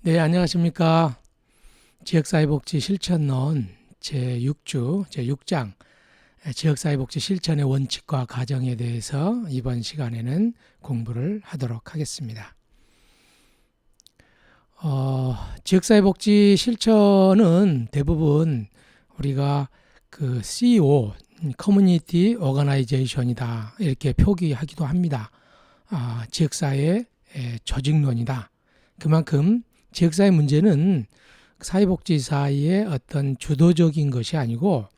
네, 안녕하십니까. 지역사회복지 실천론 제6주, 제6장 지역사회복지 실천의 원칙과 과정에 대해서 이번 시간에는 공부를 하도록 하겠습니다. 지역사회복지 실천은 대부분 우리가 그 CO, 커뮤니티 오거나이제이션이다 이렇게 표기하기도 합니다. 지역사회 조직론이다. 그만큼 지역사회 문제는 사회복지사의 어떤 주도적인 것이 아니고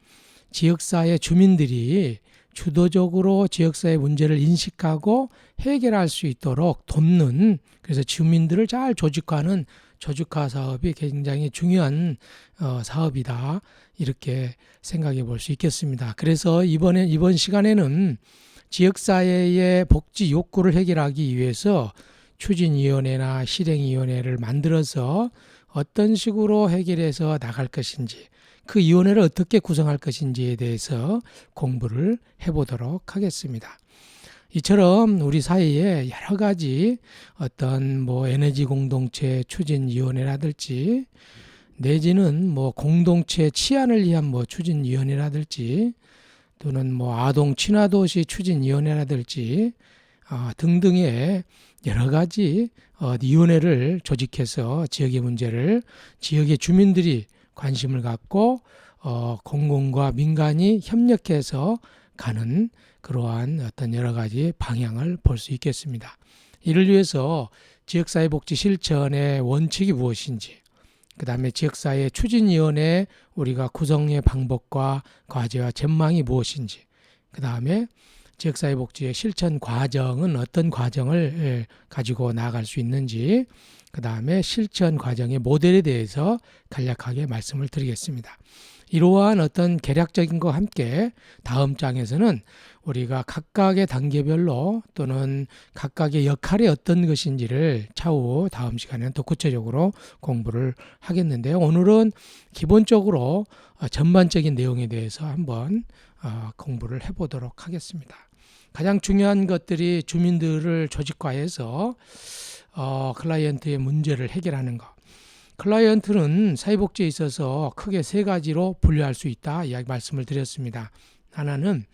지역사회 주민들이 주도적으로 지역사회 문제를 인식하고 해결할 수 있도록 돕는, 그래서 주민들을 잘 조직화하는 조직화 사업이 굉장히 중요한 사업이다 이렇게 생각해 볼 수 있겠습니다. 그래서 이번 시간에는 지역사회의 복지 욕구를 해결하기 위해서 추진위원회나 실행위원회를 만들어서 어떤 식으로 해결해서 나갈 것인지, 그 위원회를 어떻게 구성할 것인지에 대해서 공부를 해보도록 하겠습니다. 이처럼 우리 사회에 여러 가지 어떤 에너지 공동체 추진위원회라든지 내지는 공동체 치안을 위한 추진위원회라든지 또는 아동 친화도시 추진위원회라든지 등등의 여러 가지 위원회를 조직해서 지역의 문제를 지역의 주민들이 관심을 갖고 공공과 민간이 협력해서 가는 그러한 어떤 여러 가지 방향을 볼 수 있겠습니다. 이를 위해서 지역사회복지 실천의 원칙이 무엇인지, 그 다음에 지역사회 추진위원회 우리가 구성의 방법과 과제와 전망이 무엇인지, 그 다음에 지역사회복지의 실천 과정은 어떤 과정을 가지고 나아갈 수 있는지, 그 다음에 실천 과정의 모델에 대해서 간략하게 말씀을 드리겠습니다. 이러한 어떤 개략적인 것과 함께 다음 장에서는 우리가 각각의 단계별로 또는 각각의 역할이 어떤 것인지를 차후 다음 시간에는 더 구체적으로 공부를 하겠는데요. 오늘은 기본적으로 전반적인 내용에 대해서 한번 공부를 해보도록 하겠습니다. 가장 중요한 것들이 주민들을 조직화해서 클라이언트의 문제를 해결하는 것. 클라이언트는 사회복지에 있어서 크게 세 가지로 분류할 수 있다 이야기 말씀을 드렸습니다. 하나는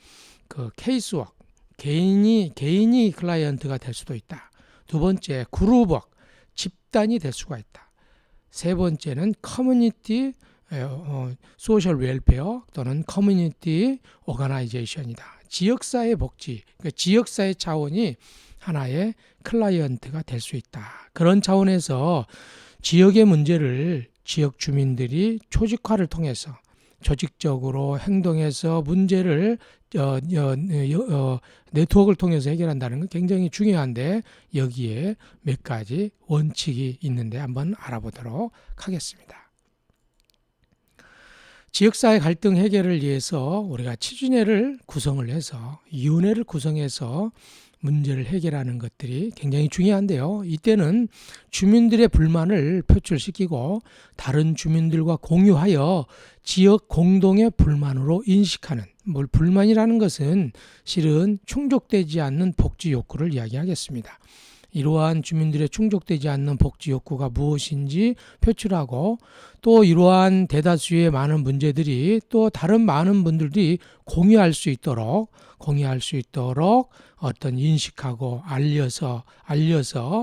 그 케이스워크, 개인이 클라이언트가 될 수도 있다. 두 번째 그룹워크, 집단이 될 수가 있다. 세 번째는 커뮤니티 소셜 웰페어 또는 커뮤니티 오거나이제이션이다. 지역사회 복지, 그러니까 지역사회 차원이 하나의 클라이언트가 될 수 있다. 그런 차원에서 지역의 문제를 지역 주민들이 조직화를 통해서 조직적으로 행동해서 문제를 네트워크를 통해서 해결한다는 건 굉장히 중요한데, 여기에 몇 가지 원칙이 있는데 한번 알아보도록 하겠습니다. 지역사회 갈등 해결을 위해서 우리가 추진회를 구성을 해서 위원회를 구성해서 문제를 해결하는 것들이 굉장히 중요한데요. 이때는 주민들의 불만을 표출시키고 다른 주민들과 공유하여 지역 공동의 불만으로 인식하는, 불만이라는 것은 실은 충족되지 않는 복지 욕구를 이야기하겠습니다. 이러한 주민들의 충족되지 않는 복지 욕구가 무엇인지 표출하고, 또 이러한 대다수의 많은 문제들이 또 다른 많은 분들이 공유할 수 있도록 어떤 인식하고 알려서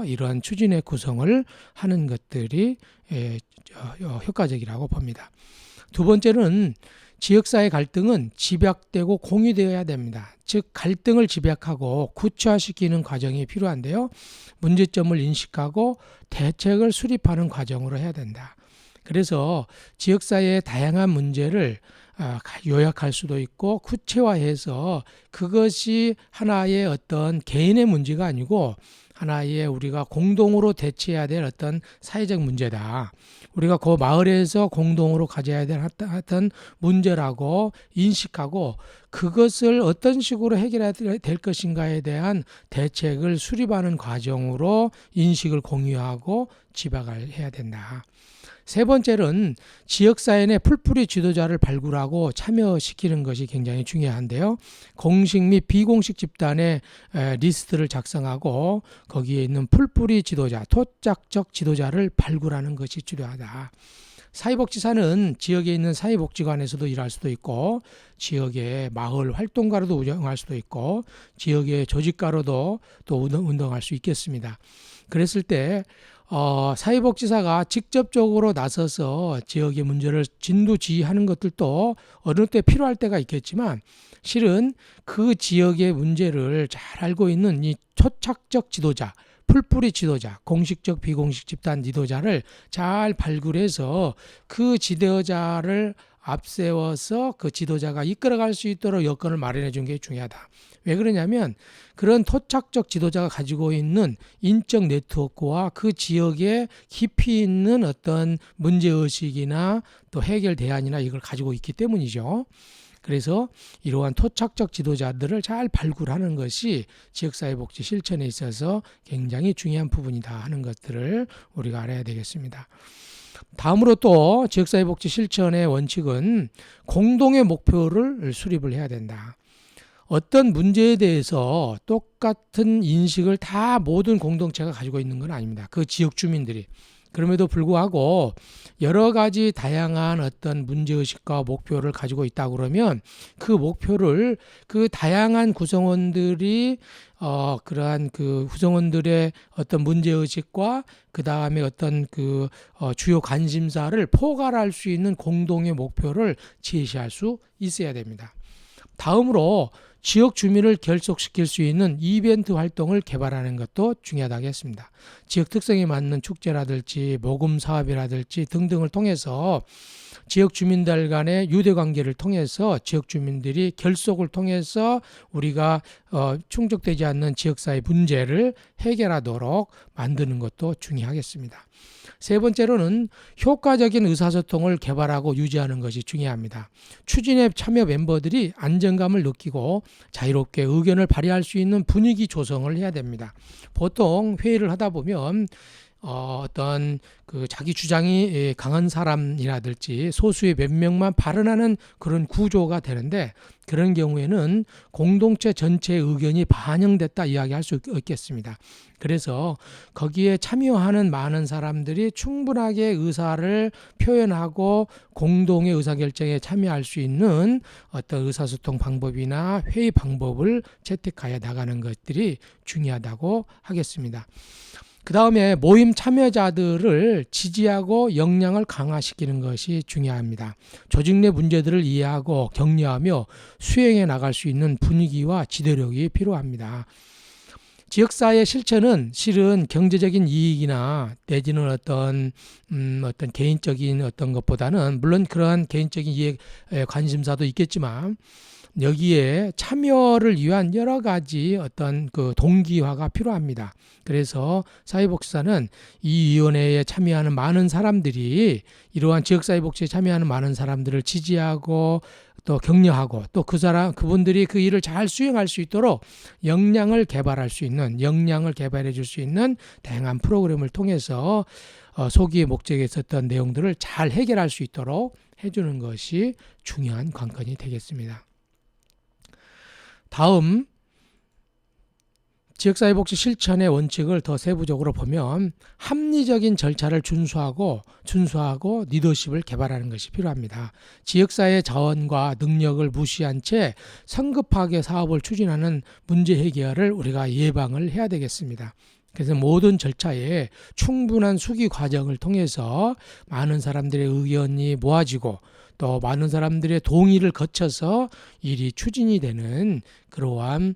이러한 추진의 구성을 하는 것들이 효과적이라고 봅니다. 두 번째는 지역사회 갈등은 집약되고 공유되어야 됩니다. 즉 갈등을 집약하고 구체화시키는 과정이 필요한데요. 문제점을 인식하고 대책을 수립하는 과정으로 해야 된다. 그래서 지역사회의 다양한 문제를 요약할 수도 있고 구체화해서 그것이 하나의 어떤 개인의 문제가 아니고 하나의 우리가 공동으로 대처해야 될 어떤 사회적 문제다. 우리가 그 마을에서 공동으로 가져야 될 어떤 문제라고 인식하고 그것을 어떤 식으로 해결해야 될 것인가에 대한 대책을 수립하는 과정으로 인식을 공유하고 지박해야 된다. 세 번째는 지역사회 내 풀뿌리 지도자를 발굴하고 참여시키는 것이 굉장히 중요한데요. 공식 및 비공식 집단의 리스트를 작성하고 거기에 있는 풀뿌리 지도자, 토착적 지도자를 발굴하는 것이 중요하다. 사회복지사는 지역에 있는 사회복지관에서도 일할 수도 있고 지역의 마을 활동가로도 운영할 수도 있고 지역의 조직가로도 또 운동할 수 있겠습니다. 그랬을 때 사회복지사가 직접적으로 나서서 지역의 문제를 진두지휘하는 것들도 어느 때 필요할 때가 있겠지만 실은 그 지역의 문제를 잘 알고 있는 이 초착적 지도자, 풀뿌리 지도자, 공식적 비공식 집단 지도자를 잘 발굴해서 그 지도자를 앞세워서 그 지도자가 이끌어갈 수 있도록 여건을 마련해 준 게 중요하다. 왜 그러냐면 그런 토착적 지도자가 가지고 있는 인적 네트워크와 그 지역에 깊이 있는 어떤 문제의식이나 또 해결 대안이나 이걸 가지고 있기 때문이죠. 그래서 이러한 토착적 지도자들을 잘 발굴하는 것이 지역사회복지 실천에 있어서 굉장히 중요한 부분이다 하는 것들을 우리가 알아야 되겠습니다. 다음으로 또 지역사회복지 실천의 원칙은 공동의 목표를 수립을 해야 된다. 어떤 문제에 대해서 똑같은 인식을 다 모든 공동체가 가지고 있는 건 아닙니다. 그 지역 주민들이. 그럼에도 불구하고 여러 가지 다양한 어떤 문제의식과 목표를 가지고 있다 그러면 그 목표를 그 다양한 구성원들이 그러한 그 구성원들의 어떤 문제의식과 그 다음에 어떤 그 주요 관심사를 포괄할 수 있는 공동의 목표를 제시할 수 있어야 됩니다. 다음으로 지역 주민을 결속시킬 수 있는 이벤트 활동을 개발하는 것도 중요하다고 했습니다. 지역 특성에 맞는 축제라든지 모금 사업이라든지 등등을 통해서 지역 주민들 간의 유대 관계를 통해서 지역 주민들이 결속을 통해서 우리가 충족되지 않는 지역사회 문제를 해결하도록 만드는 것도 중요하겠습니다. 세 번째로는 효과적인 의사소통을 개발하고 유지하는 것이 중요합니다. 추진에 참여 멤버들이 안정감을 느끼고 자유롭게 의견을 발휘할 수 있는 분위기 조성을 해야 됩니다. 보통 회의를 하다 보면 어떤 그 자기 주장이 강한 사람이라든지 소수의 몇 명만 발언하는 그런 구조가 되는데 그런 경우에는 공동체 전체의 의견이 반영됐다 이야기할 수 있겠습니다. 그래서 거기에 참여하는 많은 사람들이 충분하게 의사를 표현하고 공동의 의사결정에 참여할 수 있는 어떤 의사소통 방법이나 회의 방법을 채택하여 나가는 것들이 중요하다고 하겠습니다. 그 다음에 모임 참여자들을 지지하고 역량을 강화시키는 것이 중요합니다. 조직 내 문제들을 이해하고 격려하며 수행해 나갈 수 있는 분위기와 지도력이 필요합니다. 지역사회 실천은 실은 경제적인 이익이나 내지는 어떤 개인적인 어떤 것보다는 물론 그러한 개인적인 이익 관심사도 있겠지만 여기에 참여를 위한 여러 가지 어떤 그 동기화가 필요합니다. 그래서 사회복지사는 이 위원회에 참여하는 많은 사람들이 이러한 지역사회복지에 참여하는 많은 사람들을 지지하고 또 격려하고 또 그분들이 그 일을 잘 수행할 수 있도록 역량을 개발할 수 있는 역량을 개발해 줄 수 있는 다양한 프로그램을 통해서 소기의 목적에 있었던 내용들을 잘 해결할 수 있도록 해주는 것이 중요한 관건이 되겠습니다. 다음 지역사회복지 실천의 원칙을 더 세부적으로 보면 합리적인 절차를 준수하고 리더십을 개발하는 것이 필요합니다. 지역사회 자원과 능력을 무시한 채 성급하게 사업을 추진하는 문제 해결을 우리가 예방을 해야 되겠습니다. 그래서 모든 절차에 충분한 수기 과정을 통해서 많은 사람들의 의견이 모아지고 또 많은 사람들의 동의를 거쳐서 일이 추진이 되는 그러한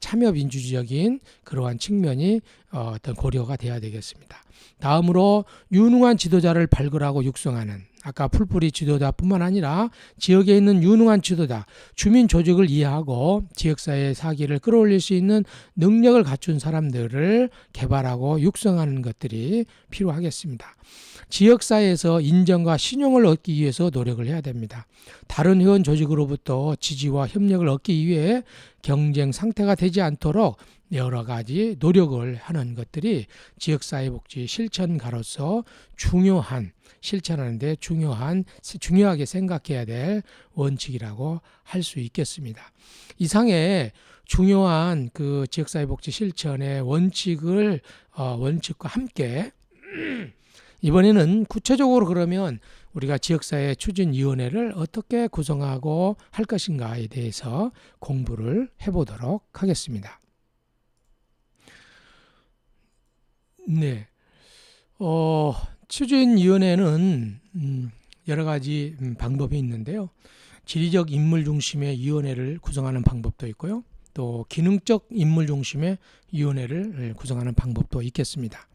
참여민주적인 그러한 측면이 어떤 고려가 돼야 되겠습니다. 다음으로 유능한 지도자를 발굴하고 육성하는 아까 풀뿌리 지도자뿐만 아니라 지역에 있는 유능한 지도자, 주민 조직을 이해하고 지역사회의 사기를 끌어올릴 수 있는 능력을 갖춘 사람들을 개발하고 육성하는 것들이 필요하겠습니다. 지역사회에서 인정과 신용을 얻기 위해서 노력을 해야 됩니다. 다른 회원 조직으로부터 지지와 협력을 얻기 위해 경쟁 상태가 되지 않도록 여러 가지 노력을 하는 것들이 지역사회복지 실천가로서 실천하는데 중요하게 생각해야 될 원칙이라고 할 수 있겠습니다. 이상의 중요한 그 지역사회복지 실천의 원칙과 함께 이번에는 구체적으로 그러면 우리가 지역사회 추진위원회를 어떻게 구성하고 할 것인가에 대해서 공부를 해보도록 하겠습니다. 네, 추진위원회는 여러 가지 방법이 있는데요. 지리적 인물 중심의 위원회를 구성하는 방법도 있고요. 또 기능적 인물 중심의 위원회를 구성하는 방법도 있겠습니다.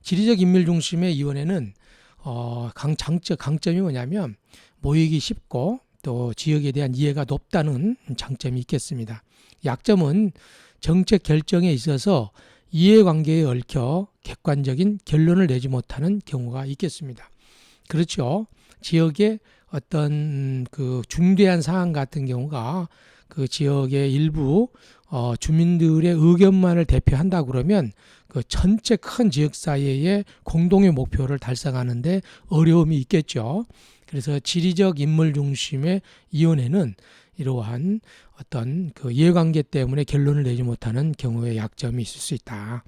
지리적 인물 중심의 위원회는 강점이 뭐냐면 모이기 쉽고 또 지역에 대한 이해가 높다는 장점이 있겠습니다. 약점은 정책 결정에 있어서 이해관계에 얽혀 객관적인 결론을 내지 못하는 경우가 있겠습니다. 그렇죠. 지역의 어떤 그 중대한 사안 같은 경우가 그 지역의 일부 주민들의 의견만을 대표한다 그러면 그 전체 큰 지역사회의 공동의 목표를 달성하는데 어려움이 있겠죠. 그래서 지리적 인물 중심의 위원회는 이러한 어떤 그 이해관계 때문에 결론을 내지 못하는 경우에 약점이 있을 수 있다.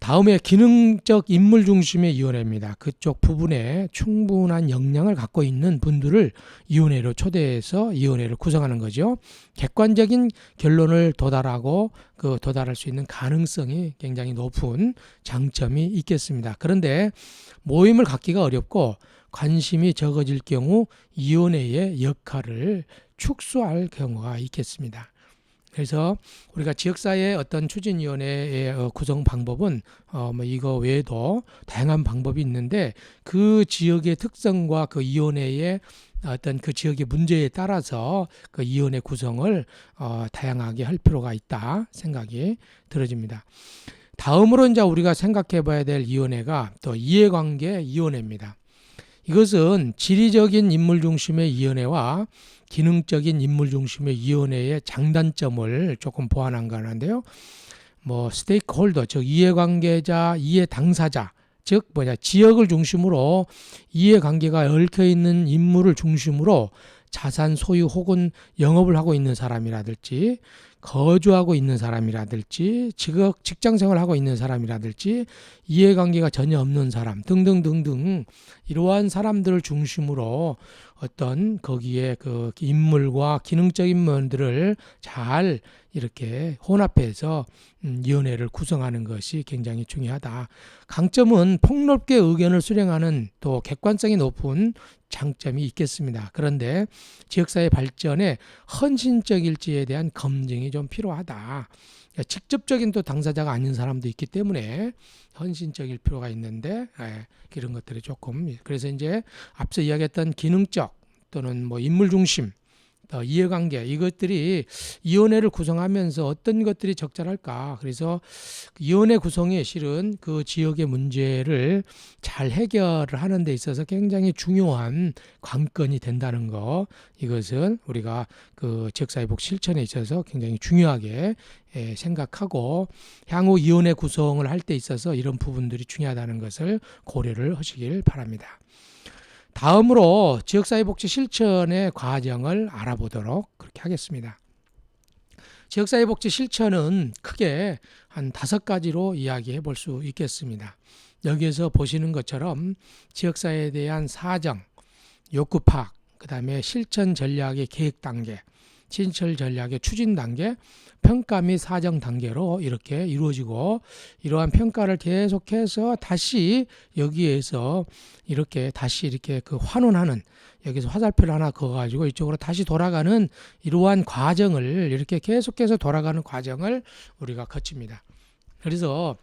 다음에 기능적 인물 중심의 위원회입니다. 그쪽 부분에 충분한 역량을 갖고 있는 분들을 위원회로 초대해서 위원회를 구성하는 거죠. 객관적인 결론을 도달할 수 있는 가능성이 굉장히 높은 장점이 있겠습니다. 그런데 모임을 갖기가 어렵고 관심이 적어질 경우 위원회의 역할을 축소할 경우가 있겠습니다. 그래서 우리가 지역사회의 어떤 추진위원회의 구성 방법은 이거 외에도 다양한 방법이 있는데 그 지역의 특성과 그 위원회의 어떤 그 지역의 문제에 따라서 그 위원회 구성을 다양하게 할 필요가 있다 생각이 들어집니다. 다음으로 이제 우리가 생각해 봐야 될 위원회가 또 이해관계 위원회입니다. 이것은 지리적인 인물 중심의 위원회와 기능적인 인물 중심의 위원회의 장단점을 조금 보완한 거는데요. 스테이크홀더, 즉 이해관계자, 이해당사자, 즉 지역을 중심으로 이해관계가 얽혀 있는 인물을 중심으로 자산 소유 혹은 영업을 하고 있는 사람이라든지 거주하고 있는 사람이라든지 직장생활을 하고 있는 사람이라든지 이해관계가 전혀 없는 사람 등등등등 이러한 사람들을 중심으로 어떤 거기에 그 인물과 기능적인 면들을 잘 이렇게 혼합해서 위원회를 구성하는 것이 굉장히 중요하다. 강점은 폭넓게 의견을 수렴하는 또 객관성이 높은 장점이 있겠습니다. 그런데 지역사회 발전에 헌신적일지에 대한 검증이 좀 필요하다. 직접적인 또 당사자가 아닌 사람도 있기 때문에 헌신적일 필요가 있는데 이런 것들이 조금 그래서 이제 앞서 이야기했던 기능적 또는 인물 중심 이해관계 이것들이 위원회를 구성하면서 어떤 것들이 적절할까 그래서 위원회 구성이 실은 그 지역의 문제를 잘 해결을 하는 데 있어서 굉장히 중요한 관건이 된다는 거 이것은 우리가 그 지역사회복 실천에 있어서 굉장히 중요하게 생각하고 향후 위원회 구성을 할 때 있어서 이런 부분들이 중요하다는 것을 고려를 하시길 바랍니다. 다음으로 지역사회복지 실천의 과정을 알아보도록 그렇게 하겠습니다. 지역사회복지 실천은 크게 한 5가지로 이야기해 볼 수 있겠습니다. 여기에서 보시는 것처럼 지역사회에 대한 사정, 욕구 파악, 그 다음에 실천 전략의 계획 단계, 신설 전략의 추진 단계, 평가 및 사정 단계로 이렇게 이루어지고 이러한 평가를 계속해서 다시 여기에서 이렇게 그 환원하는 여기서 화살표를 하나 그어가지고 이쪽으로 다시 돌아가는 이러한 과정을 이렇게 계속해서 돌아가는 과정을 우리가 거칩니다. 그래서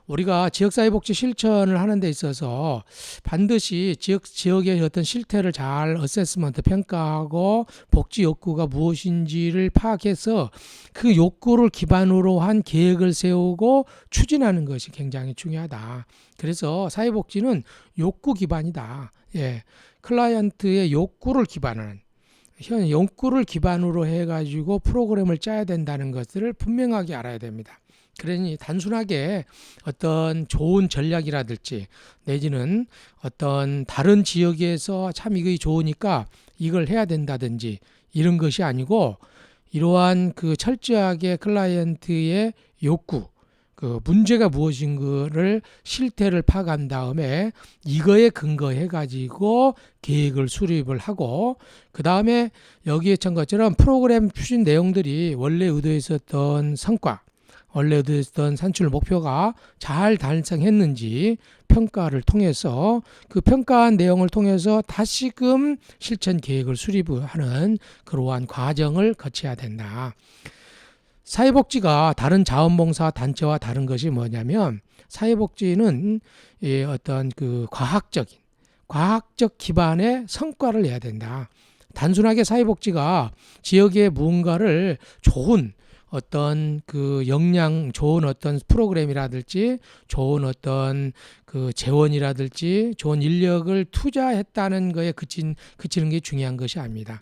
우리가 지역사회복지 실천을 하는 데 있어서 반드시 지역의 어떤 실태를 잘 어세스먼트 평가하고 복지 욕구가 무엇인지를 파악해서 그 욕구를 기반으로 한 계획을 세우고 추진하는 것이 굉장히 중요하다. 그래서 사회복지는 욕구 기반이다. 예. 클라이언트의 욕구를 기반한 현 욕구를 기반으로 해가지고 프로그램을 짜야 된다는 것을 분명하게 알아야 됩니다. 그러니 단순하게 어떤 좋은 전략이라든지 내지는 어떤 다른 지역에서 참 이거 좋으니까 이걸 해야 된다든지 이런 것이 아니고 이러한 그 철저하게 클라이언트의 욕구, 그 문제가 무엇인가를 실태를 파악한 다음에 이거에 근거해 가지고 계획을 수립을 하고 그 다음에 여기에 천 것처럼 프로그램 추진 내용들이 원래 의도했었던 성과, 원래 의도했던 산출 목표가 잘 달성했는지 평가를 통해서 그 평가한 내용을 통해서 다시금 실천 계획을 수립하는 그러한 과정을 거쳐야 된다. 사회복지가 다른 자원봉사 단체와 다른 것이 뭐냐면 사회복지는 어떤 그 과학적 기반의 성과를 내야 된다. 단순하게 사회복지가 지역의 무언가를 좋은 어떤 그 역량 좋은 어떤 프로그램이라든지 좋은 어떤 그 재원이라든지 좋은 인력을 투자했다는 거에 그치는 게 중요한 것이 아닙니다.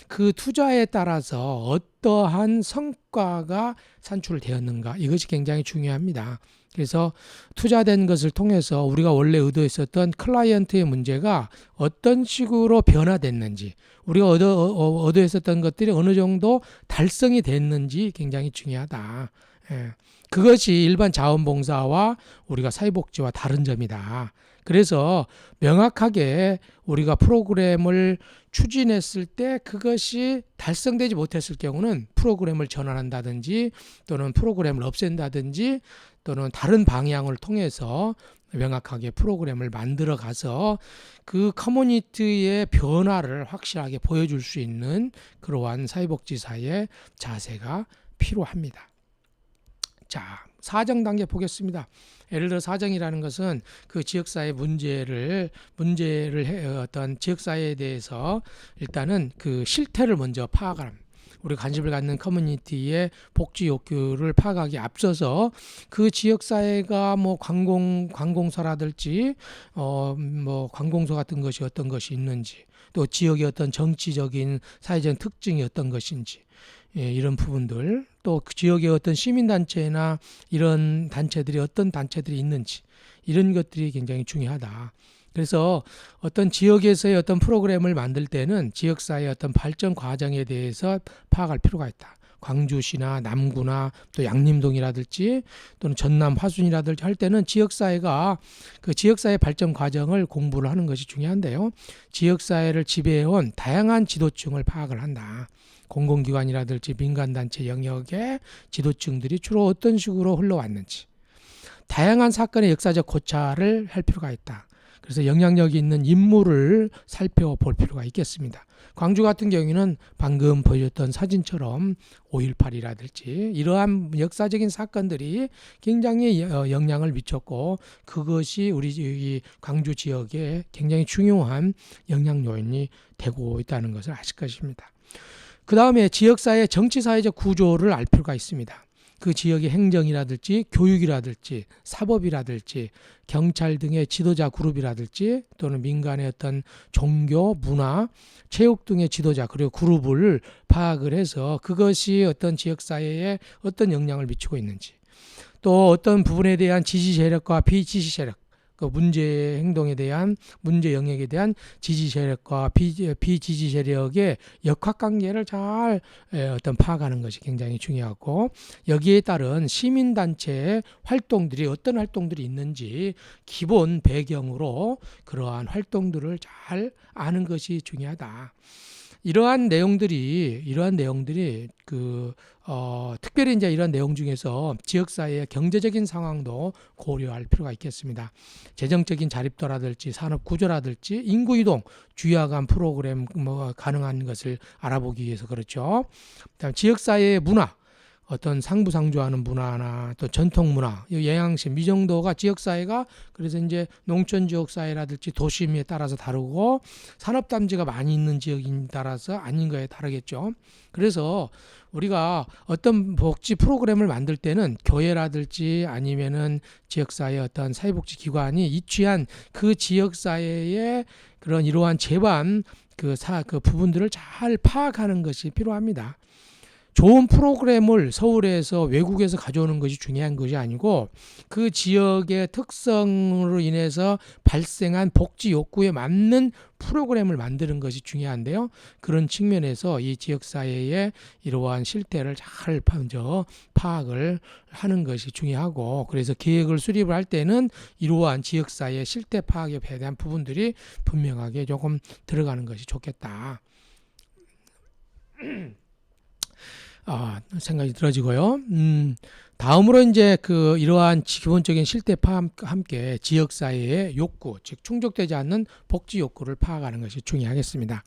그 투자에 따라서 어떠한 성과가 산출되었는가 이것이 굉장히 중요합니다. 그래서 투자된 것을 통해서 우리가 원래 의도했었던 클라이언트의 문제가 어떤 식으로 변화됐는지 우리가 의도했었던 것들이 어느 정도 달성이 됐는지 굉장히 중요하다. 예. 그것이 일반 자원봉사와 우리가 사회복지와 다른 점이다. 그래서 명확하게 우리가 프로그램을 추진했을 때 그것이 달성되지 못했을 경우는 프로그램을 전환한다든지 또는 프로그램을 없앤다든지 또는 다른 방향을 통해서 명확하게 프로그램을 만들어 가서 그 커뮤니티의 변화를 확실하게 보여줄 수 있는 그러한 사회복지사의 자세가 필요합니다. 자, 사정 단계 보겠습니다. 예를 들어 사정이라는 것은 그 지역사회 문제를 어떤 지역사회에 대해서 일단은 그 실태를 먼저 파악하는 우리 관심을 갖는 커뮤니티의 복지 욕구를 파악하기 앞서서 그 지역사회가 뭐 관공서라든지 뭐 관공서 같은 것이 어떤 것이 있는지 또 지역의 어떤 정치적인 사회적 특징이 어떤 것인지 이런 부분들 또 그 지역의 어떤 시민단체나 이런 단체들이 어떤 단체들이 있는지 이런 것들이 굉장히 중요하다. 그래서 어떤 지역에서의 어떤 프로그램을 만들 때는 지역사회의 어떤 발전 과정에 대해서 파악할 필요가 있다. 광주시나 남구나 또 양림동이라든지 또는 전남 화순이라든지 할 때는 지역사회가 그 지역사회 발전 과정을 공부를 하는 것이 중요한데요. 지역사회를 지배해온 다양한 지도층을 파악을 한다. 공공기관이라든지 민간단체 영역의 지도층들이 주로 어떤 식으로 흘러왔는지 다양한 사건의 역사적 고찰을 할 필요가 있다. 그래서 영향력이 있는 인물을 살펴볼 필요가 있겠습니다. 광주 같은 경우에는 방금 보여줬던 사진처럼 5.18이라든지 이러한 역사적인 사건들이 굉장히 영향을 미쳤고 그것이 우리 광주 지역에 굉장히 중요한 영향 요인이 되고 있다는 것을 아실 것입니다. 그 다음에 지역사회 정치사회적 구조를 알 필요가 있습니다. 그 지역의 행정이라든지 교육이라든지 사법이라든지 경찰 등의 지도자 그룹이라든지 또는 민간의 어떤 종교, 문화, 체육 등의 지도자 그리고 그룹을 파악을 해서 그것이 어떤 지역사회에 어떤 영향을 미치고 있는지 또 어떤 부분에 대한 지지 세력과 비지지 세력 그 문제 행동에 대한 문제 영역에 대한 지지 세력과 비지지 세력의 역학관계를 잘 어떤 파악하는 것이 굉장히 중요하고 여기에 따른 시민단체의 활동들이 어떤 활동들이 있는지 기본 배경으로 그러한 활동들을 잘 아는 것이 중요하다. 이러한 내용들이 특별히 이제 이런 내용 중에서 지역사회의 경제적인 상황도 고려할 필요가 있겠습니다. 재정적인 자립도라든지 산업 구조라든지 인구 이동, 주야간 프로그램 가능한 것을 알아보기 위해서 그렇죠. 그다음 지역사회의 문화, 어떤 상부상조하는 문화나 또 전통 문화, 영양심 이 정도가 지역 사회가 그래서 이제 농촌 지역 사회라든지 도심에 따라서 다르고 산업 단지가 많이 있는 지역에 따라서 아닌 거에 다르겠죠. 그래서 우리가 어떤 복지 프로그램을 만들 때는 교회라든지 아니면은 지역사회 어떤 사회복지 기관이 이취한 그 지역사회의 그런 이러한 제반 그 부분들을 잘 파악하는 것이 필요합니다. 좋은 프로그램을 서울에서 외국에서 가져오는 것이 중요한 것이 아니고 그 지역의 특성으로 인해서 발생한 복지 욕구에 맞는 프로그램을 만드는 것이 중요한데요. 그런 측면에서 이 지역사회의 이러한 실태를 잘 먼저 파악을 하는 것이 중요하고 그래서 계획을 수립을 할 때는 이러한 지역사회의 실태 파악에 대한 부분들이 분명하게 조금 들어가는 것이 좋겠다. 생각이 들어지고요. 다음으로 이제 이러한 기본적인 실태 파악과 함께 지역사회의 욕구, 즉 충족되지 않는 복지 욕구를 파악하는 것이 중요하겠습니다.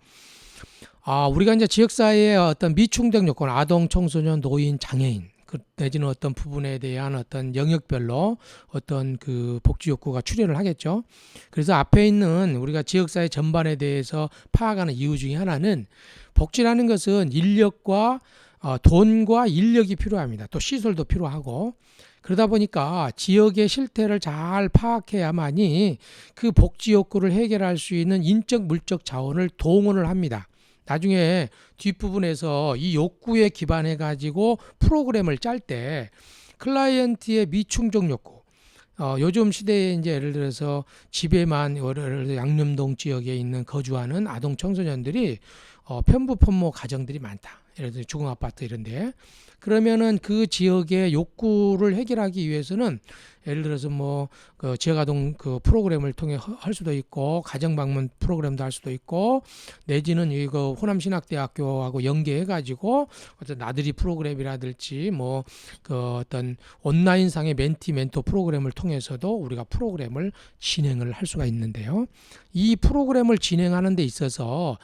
우리가 이제 지역사회의 어떤 미충족 요건, 아동, 청소년, 노인, 장애인, 내지는 어떤 부분에 대한 어떤 영역별로 어떤 그 복지 욕구가 출현을 하겠죠. 그래서 앞에 있는 우리가 지역사회 전반에 대해서 파악하는 이유 중에 하나는 복지라는 것은 인력과 돈과 인력이 필요합니다. 또 시설도 필요하고 그러다 보니까 지역의 실태를 잘 파악해야만이 그 복지 욕구를 해결할 수 있는 인적 물적 자원을 동원을 합니다. 나중에 뒷부분에서 이 욕구에 기반해 가지고 프로그램을 짤 때 클라이언트의 미충족 욕구 요즘 시대에 이제 예를 들어서 집에만 예를 들어서 양념동 지역에 있는 거주하는 아동 청소년들이 편부 편모 가정들이 많다. 예를 들어 주공 아파트 이런데 그러면은 그 지역의 욕구를 해결하기 위해서는 예를 들어서 그 지역아동 그 프로그램을 통해 할 수도 있고 가정 방문 프로그램도 할 수도 있고 내지는 이거 호남신학대학교하고 연계해 가지고 어떤 나들이 프로그램이라든지 그 어떤 온라인상의 멘티 멘토 프로그램을 통해서도 우리가 프로그램을 진행을 할 수가 있는데요. 이 프로그램을 진행하는 데 있어서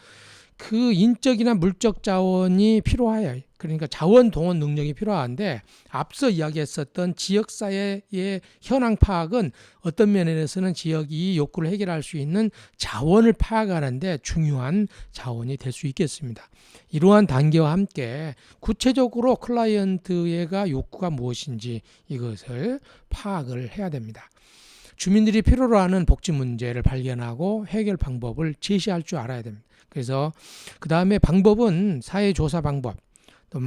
그 인적이나 물적 자원이 필요해요. 그러니까 자원 동원 능력이 필요한데 앞서 이야기했었던 지역사회의 현황 파악은 어떤 면에서는 지역이 욕구를 해결할 수 있는 자원을 파악하는데 중요한 자원이 될 수 있겠습니다. 이러한 단계와 함께 구체적으로 클라이언트가 욕구가 무엇인지 이것을 파악을 해야 됩니다. 주민들이 필요로 하는 복지 문제를 발견하고 해결 방법을 제시할 줄 알아야 됩니다. 그래서 그 다음에 방법은 사회조사 방법, 또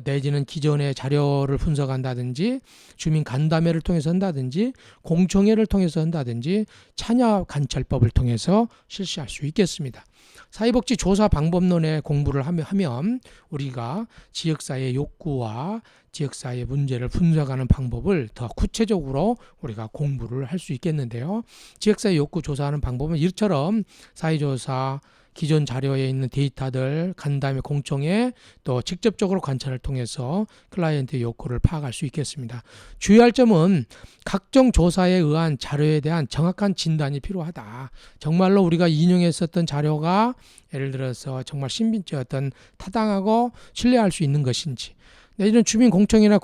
내지는 기존의 자료를 분석한다든지 주민 간담회를 통해서 한다든지 공청회를 통해서 한다든지 참여 관찰법을 통해서 실시할 수 있겠습니다. 사회복지 조사 방법론의 공부를 하면 우리가 지역사회 욕구와 지역사회 문제를 분석하는 방법을 더 구체적으로 우리가 공부를 할 수 있겠는데요. 지역사회 욕구 조사하는 방법은 이처럼 사회조사 기존 자료에 있는 데이터들, 간담회 공청회, 또 직접적으로 관찰을 통해서 클라이언트의 욕구를 파악할 수 있겠습니다. 주의할 점은 각종 조사에 의한 자료에 대한 정확한 진단이 필요하다. 정말로 우리가 인용했었던 자료가 예를 들어서 정말 신빙성 타당하고 신뢰할 수 있는 것인지 내지는 주민 공청회나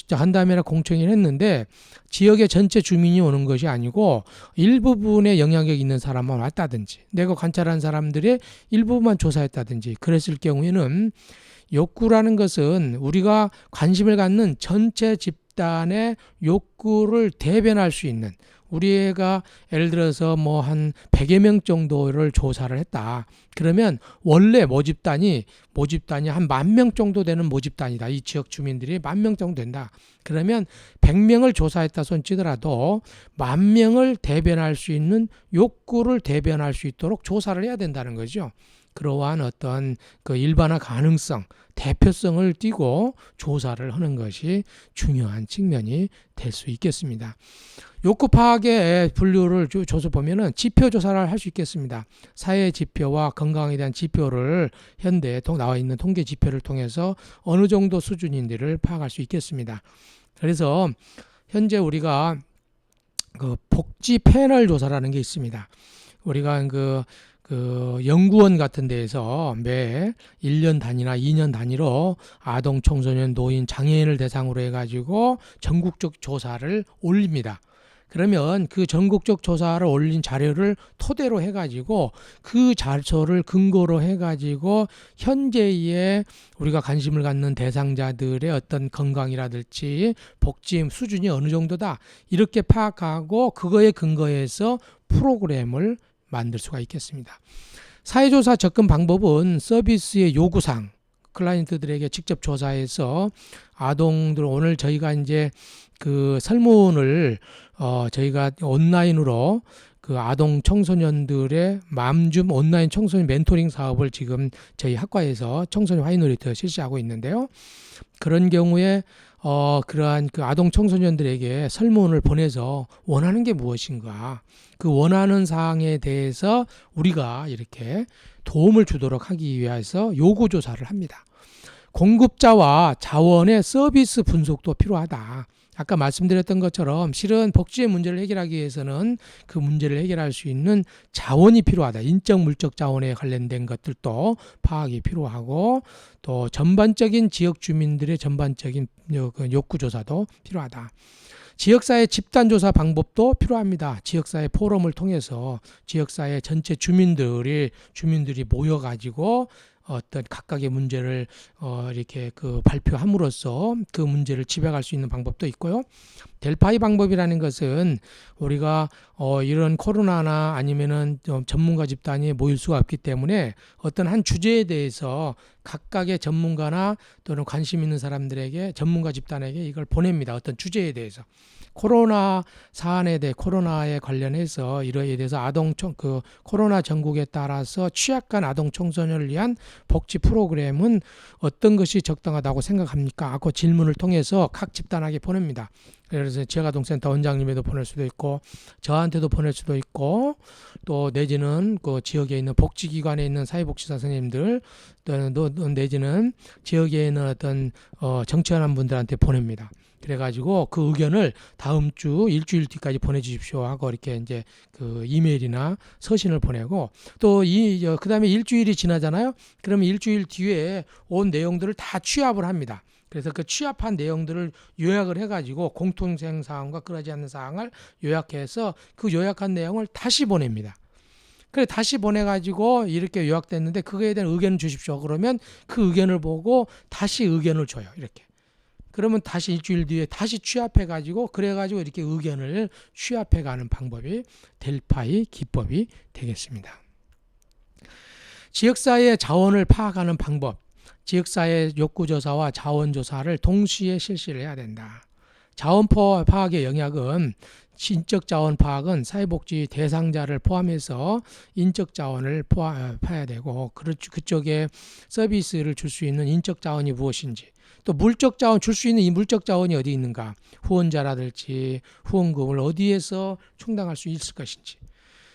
간담회나 공청회를 했는데 지역의 전체 주민이 오는 것이 아니고 일부분의 영향력 있는 사람만 왔다든지 내가 관찰한 사람들의 일부분만 조사했다든지 그랬을 경우에는 욕구라는 것은 우리가 관심을 갖는 전체 집단의 욕구를 대변할 수 있는 우리가 예를 들어서 한 100여 명 정도를 조사를 했다. 그러면 원래 모집단이 한 10,000명 정도 되는 모집단이다. 이 지역 주민들이 10,000명 정도 된다. 그러면 100명을 조사했다 손치더라도 10,000명을 대변할 수 있는 욕구를 대변할 수 있도록 조사를 해야 된다는 거죠. 그러한 어떤 그 일반화 가능성, 대표성을 띠고 조사를 하는 것이 중요한 측면이 될 수 있겠습니다. 욕구 파악의 분류를 줘서 보면은 지표 조사를 할 수 있겠습니다. 사회 지표와 건강에 대한 지표를 현대에 나와 있는 통계 지표를 통해서 어느 정도 수준인지를 파악할 수 있겠습니다. 그래서 현재 우리가 그 복지 패널 조사라는 게 있습니다. 우리가 그 그 연구원 같은 데에서 매 1년 단위나 2년 단위로 아동, 청소년, 노인, 장애인을 대상으로 해가지고 전국적 조사를 올립니다. 그러면 그 전국적 조사를 올린 자료를 토대로 해가지고 그 자료를 근거로 해가지고 현재의 우리가 관심을 갖는 대상자들의 어떤 건강이라든지 복지 수준이 어느 정도다 이렇게 파악하고 그거에 근거해서 프로그램을 만들 수가 있겠습니다. 사회조사 접근 방법은 서비스의 요구사항 클라이언트들에게 직접 조사해서 아동들 오늘 저희가 이제 그 설문을 저희가 온라인으로 그 아동 청소년들의 맘줌 온라인 청소년 멘토링 사업을 지금 저희 학과에서 청소년 화이노리터 실시하고 있는데요. 그런 경우에 그러한 그 아동 청소년들에게 설문을 보내서 원하는 게 무엇인가 그 원하는 사항에 대해서 우리가 이렇게 도움을 주도록 하기 위해서 요구 조사를 합니다. 공급자와 자원의 서비스 분석도 필요하다. 아까 말씀드렸던 것처럼 실은 복지의 문제를 해결하기 위해서는 그 문제를 해결할 수 있는 자원이 필요하다. 인적 물적 자원에 관련된 것들도 파악이 필요하고 또 전반적인 지역 주민들의 전반적인 욕구 조사도 필요하다. 지역사회 집단조사 방법도 필요합니다. 지역사회 포럼을 통해서 지역사회 전체 주민들이 모여가지고 어떤 각각의 문제를 이렇게 그 발표함으로써 그 문제를 지배할 수 있는 방법도 있고요. 델파이 방법이라는 것은 우리가 이런 코로나나 아니면은 전문가 집단이 모일 수가 없기 때문에 어떤 한 주제에 대해서 각각의 전문가나 또는 관심 있는 사람들에게 전문가 집단에게 이걸 보냅니다. 어떤 주제에 대해서. 코로나 사안에 대해 코로나에 관련해서 이러에 대해서 코로나 전국에 따라서 취약한 아동 청소년을 위한 복지 프로그램은 어떤 것이 적당하다고 생각합니까? 하고 질문을 통해서 각 집단에게 보냅니다. 그래서 지역아동센터 원장님에도 보낼 수도 있고 저한테도 보낼 수도 있고 또 내지는 그 지역에 있는 복지기관에 있는 사회복지사 선생님들 또는 내지는 지역에 있는 어떤 정치연한 분들한테 보냅니다. 그래가지고 그 의견을 다음 주 일주일 뒤까지 보내주십시오 하고 이렇게 이제 그 이메일이나 서신을 보내고 또 그 다음에 일주일이 지나잖아요. 그러면 일주일 뒤에 온 내용들을 다 취합을 합니다. 그래서 그 취합한 내용들을 요약을 해가지고 공통된 사항과 그러지 않는 사항을 요약해서 그 요약한 내용을 다시 보냅니다. 그래 다시 보내가지고 이렇게 요약됐는데 그거에 대한 의견을 주십시오. 그러면 그 의견을 보고 다시 의견을 줘요. 이렇게. 그러면 다시 일주일 뒤에 다시 취합해가지고 그래가지고 이렇게 의견을 취합해가는 방법이 델파이 기법이 되겠습니다. 지역사회의 자원을 파악하는 방법, 지역사회 욕구조사와 자원조사를 동시에 실시를 해야 된다. 자원 파악의 영역은 인적 자원 파악은 사회복지 대상자를 포함해서 인적 자원을 파야 되고 그쪽에 서비스를 줄 수 있는 인적 자원이 무엇인지 또 물적 자원 줄 수 있는 이 물적 자원이 어디 있는가 후원자라든지 후원금을 어디에서 충당할 수 있을 것인지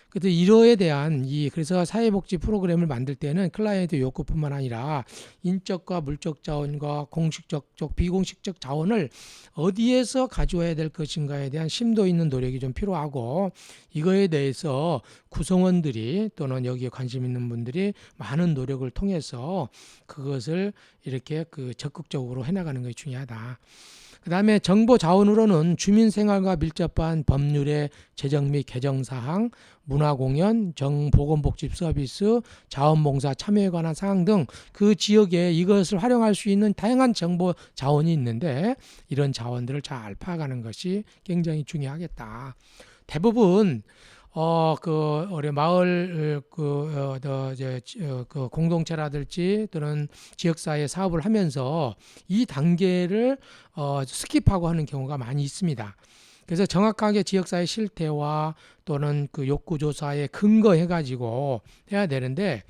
그래서 이러에 대한 그래서 사회복지 프로그램을 만들 때는 클라이언트 욕구뿐만 아니라 인적과 물적 자원과 공식적, 비공식적 자원을 어디에서 가져와야 될 것인가에 대한 심도 있는 노력이 좀 필요하고 이거에 대해서 구성원들이 또는 여기에 관심 있는 분들이 많은 노력을 통해서 그것을 이렇게 적극적으로 해나가는 것이 중요하다. 그 다음에 정보 자원으로는 주민생활과 밀접한 법률의 제정 및 개정 사항, 문화공연, 보건복지 서비스, 자원봉사 참여에 관한 사항 등 그 지역에 이것을 활용할 수 있는 다양한 정보 자원이 있는데 이런 자원들을 잘 파악하는 것이 굉장히 중요하겠다. 대부분 우리 마을 공동체라든지 또는 지역사회 사업을 하면서 이 단계를 스킵하고 하는 경우가 많이 있습니다. 그래서 정확하게 지역사회 실태와 또는 그 욕구조사에 근거해가지고 해야 되는데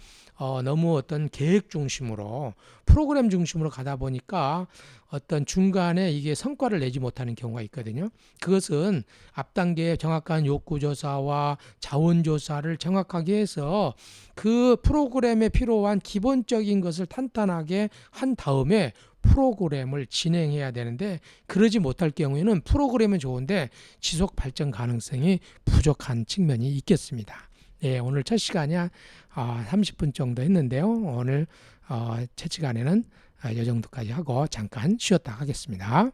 너무 어떤 계획 중심으로 프로그램 중심으로 가다 보니까 어떤 중간에 이게 성과를 내지 못하는 경우가 있거든요. 그것은 앞 단계의 정확한 욕구조사와 자원조사를 정확하게 해서 그 프로그램에 필요한 기본적인 것을 탄탄하게 한 다음에 프로그램을 진행해야 되는데 그러지 못할 경우에는 프로그램은 좋은데 지속 발전 가능성이 부족한 측면이 있겠습니다. 네, 오늘 첫 시간이 30분 정도 했는데요. 오늘 첫 시간에는 이 정도까지 하고 잠깐 쉬었다 하겠습니다.